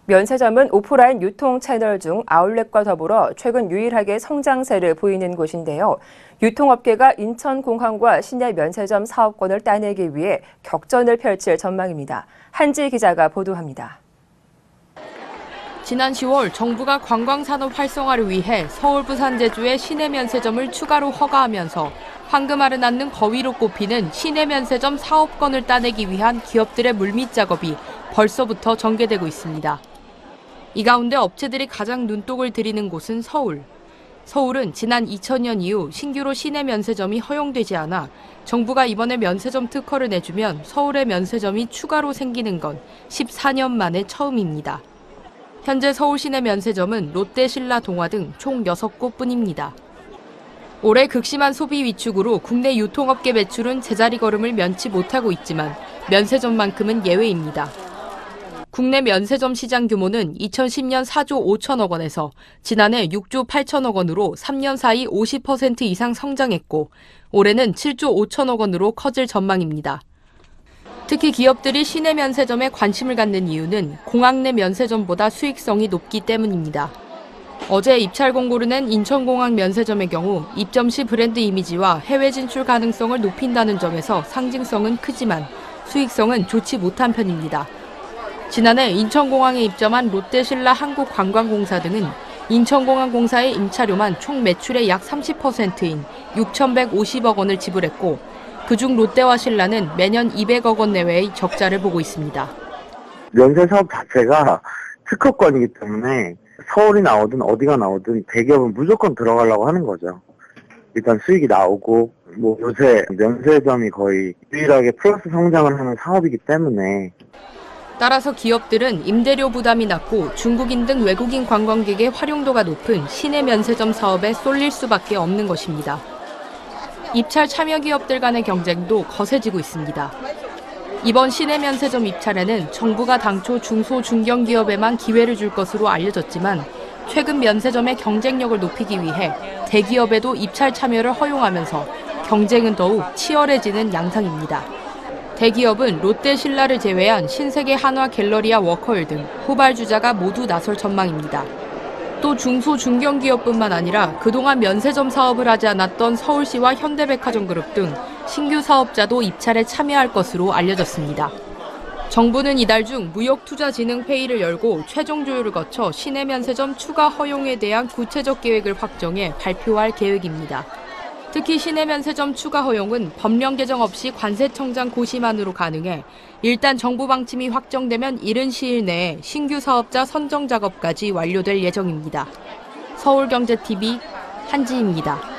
면세점은 오프라인 유통 채널 중 아울렛과 더불어 최근 유일하게 성장세를 보이는 곳인데요. 유통업계가 인천공항과 시내 면세점 사업권을 따내기 위해 격전을 펼칠 전망입니다. 한지 기자가 보도합니다. 지난 10월 정부가 관광산업 활성화를 위해 서울, 부산, 제주에 시내 면세점을 추가로 허가하면서 황금알을 낳는 거위로 꼽히는 시내 면세점 사업권을 따내기 위한 기업들의 물밑 작업이 벌써부터 전개되고 있습니다. 이 가운데 업체들이 가장 눈독을 들이는 곳은 서울. 서울은 지난 2000년 이후 신규로 시내 면세점이 허용되지 않아 정부가 이번에 면세점 특허를 내주면 서울의 면세점이 추가로 생기는 건 14년 만에 처음입니다. 현재 서울 시내 면세점은 롯데, 신라, 동화 등 총 6곳뿐입니다. 올해 극심한 소비 위축으로 국내 유통업계 매출은 제자리 걸음을 면치 못하고 있지만 면세점만큼은 예외입니다. 국내 면세점 시장 규모는 2010년 4조 5천억 원에서 지난해 6조 8천억 원으로 3년 사이 50% 이상 성장했고 올해는 7조 5천억 원으로 커질 전망입니다. 특히 기업들이 시내 면세점에 관심을 갖는 이유는 공항 내 면세점보다 수익성이 높기 때문입니다. 어제 입찰 공고를 낸 인천공항 면세점의 경우 입점 시 브랜드 이미지와 해외 진출 가능성을 높인다는 점에서 상징성은 크지만 수익성은 좋지 못한 편입니다. 지난해 인천공항에 입점한 롯데, 신라, 한국관광공사 등은 인천공항공사의 임차료만 총 매출의 약 30%인 6,150억 원을 지불했고 그중 롯데와 신라는 매년 200억 원 내외의 적자를 보고 있습니다. 면세 사업 자체가 특허권이기 때문에 서울이 나오든 어디가 나오든 대기업은 무조건 들어가려고 하는 거죠. 일단 수익이 나오고 요새 면세점이 거의 유일하게 플러스 성장을 하는 사업이기 때문에 따라서 기업들은 임대료 부담이 낮고 중국인 등 외국인 관광객의 활용도가 높은 시내 면세점 사업에 쏠릴 수밖에 없는 것입니다. 입찰 참여 기업들 간의 경쟁도 거세지고 있습니다. 이번 시내 면세점 입찰에는 정부가 당초 중소 중견기업에만 기회를 줄 것으로 알려졌지만 최근 면세점의 경쟁력을 높이기 위해 대기업에도 입찰 참여를 허용하면서 경쟁은 더욱 치열해지는 양상입니다. 대기업은 롯데, 신라를 제외한 신세계, 한화, 갤러리아, 워커힐 등 후발주자가 모두 나설 전망입니다. 또 중소 중견기업뿐만 아니라 그동안 면세점 사업을 하지 않았던 서울시와 현대백화점그룹 등 신규 사업자도 입찰에 참여할 것으로 알려졌습니다. 정부는 이달 중 무역투자진흥회의를 열고 최종 조율을 거쳐 시내 면세점 추가 허용에 대한 구체적 계획을 확정해 발표할 계획입니다. 특히 시내 면세점 추가 허용은 법령 개정 없이 관세청장 고시만으로 가능해 일단 정부 방침이 확정되면 이른 시일 내에 신규 사업자 선정 작업까지 완료될 예정입니다. 서울경제TV 한지입니다.